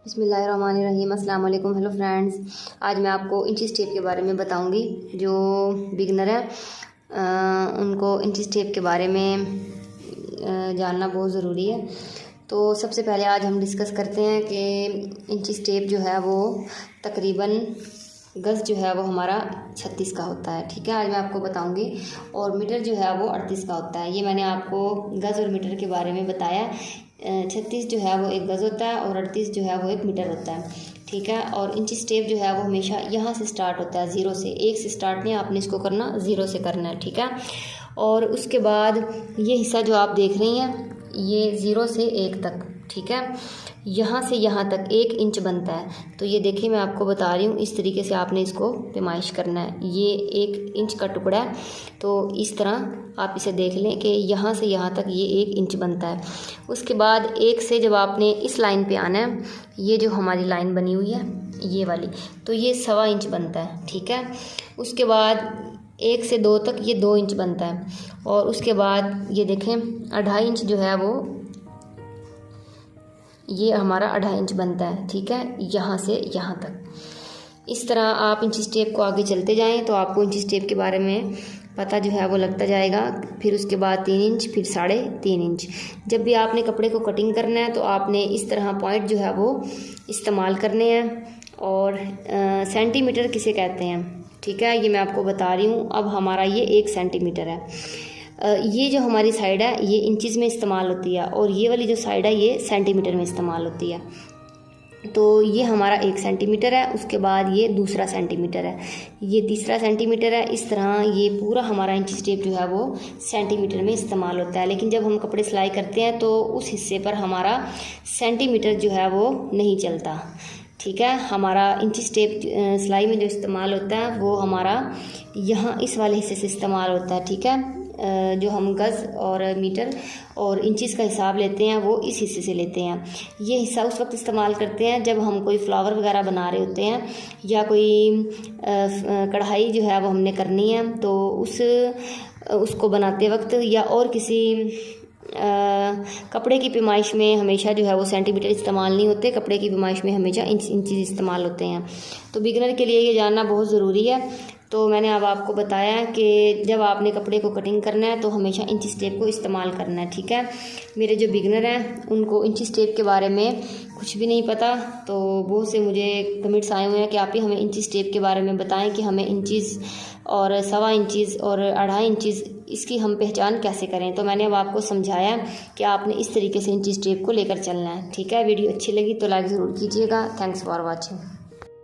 बिस्मिल्लाहिर्रहमानिर्रहीम। अस्सलाम वालेकुम। हेलो फ्रेंड्स, आज मैं आपको इंची टेप के बारे में बताऊंगी। जो बिगनर है उनको इंची टेप के बारे में जानना बहुत ज़रूरी है। तो सबसे पहले आज हम डिस्कस करते हैं कि इंची टेप जो है वो तकरीबन गज़ जो है वो हमारा 36 का होता है। ठीक है, आज मैं आपको बताऊंगी। और मीटर जो है वो 38 का होता है। ये मैंने आपको गज़ और मीटर के बारे में बताया। 36 जो है वो एक गज़ होता है और 38 जो है वो एक मीटर होता है। ठीक है, और इंची टेप जो है वो हमेशा यहाँ से स्टार्ट होता है, ज़ीरो से। एक से स्टार्ट नहीं, आपने इसको करना ज़ीरो से करना है। ठीक है, और उसके बाद ये हिस्सा जो आप देख रही हैं ये 0 से 1 तक, ठीक है, यहाँ से यहाँ तक 1 इंच बनता है। तो ये देखिए, मैं आपको बता रही हूँ, इस तरीके से आपने इसको पैमाइश करना है। ये 1 इंच का टुकड़ा है, तो इस तरह आप इसे देख लें कि यहाँ से यहाँ तक ये 1 इंच बनता है। उसके बाद 1 से जब आपने इस लाइन पे आना है, ये जो हमारी लाइन बनी हुई है ये वाली, तो ये 1.25 इंच बनता है। ठीक है, उसके बाद 1 से 2 तक ये 2 इंच बनता है। और उसके बाद ये देखें 2.5 इंच जो है वो ये हमारा 2.5 इंच बनता है। ठीक है, यहाँ से यहाँ तक। इस तरह आप इंची टेप को आगे चलते जाएं तो आपको इंची टेप के बारे में पता जो है वो लगता जाएगा। फिर उसके बाद 3 इंच, फिर 3.5 इंच। जब भी आपने कपड़े को कटिंग करना है तो आपने इस तरह पॉइंट जो है वो इस्तेमाल करने हैं। और सेंटीमीटर किसे कहते हैं, ठीक है, ये मैं आपको बता रही हूँ। अब हमारा ये 1 सेंटीमीटर है। ये जो हमारी साइड है ये इंचज़ में इस्तेमाल होती है और ये वाली जो साइड है ये सेंटीमीटर में इस्तेमाल होती है। तो ये हमारा 1 सेंटीमीटर है। उसके बाद ये 2 सेंटीमीटर है, ये 3 सेंटीमीटर है। इस तरह ये पूरा हमारा इंची टेप जो है वो सेंटीमीटर में इस्तेमाल होता है। लेकिन जब हम कपड़े सिलाई करते हैं तो उस हिस्से पर हमारा सेंटीमीटर जो है वो नहीं चलता। ठीक है, हमारा इंची टेप सिलाई में जो इस्तेमाल होता है वो हमारा यहाँ इस वाले हिस्से से इस्तेमाल होता है। ठीक है, जो हम गज़ और मीटर और इंचज़ का हिसाब लेते हैं वो इस हिस्से से लेते हैं। ये हिस्सा उस वक्त इस्तेमाल करते हैं जब हम कोई फ्लावर वगैरह बना रहे होते हैं या कोई कढ़ाई जो है वो हमने करनी है, तो उसको बनाते वक्त या और किसी कपड़े की पैमाइश में हमेशा जो है वो सेंटीमीटर इस्तेमाल नहीं होते। कपड़े की पैमाइश में हमेशा इंचज़ इस्तेमाल होते हैं। तो बिगनर के लिए ये जानना बहुत ज़रूरी है। तो मैंने अब आपको बताया कि जब आपने कपड़े को कटिंग करना है तो हमेशा इंची टेप को इस्तेमाल करना है। ठीक है, मेरे जो बिगनर हैं उनको इंची टेप के बारे में कुछ भी नहीं पता, तो बहुत से मुझे कमेंट्स आए हुए हैं कि आप ही हमें इंची टेप के बारे में बताएं कि हमें इंचज़ और 1.25 इंचज़ और 2.5 इंचज़ इसकी हम पहचान कैसे करें। तो मैंने अब आपको समझाया कि आपने इस तरीके से इंची टेप को लेकर चलना है। ठीक है, वीडियो अच्छी लगी तो लाइक ज़रूर कीजिएगा। Thanks for watching.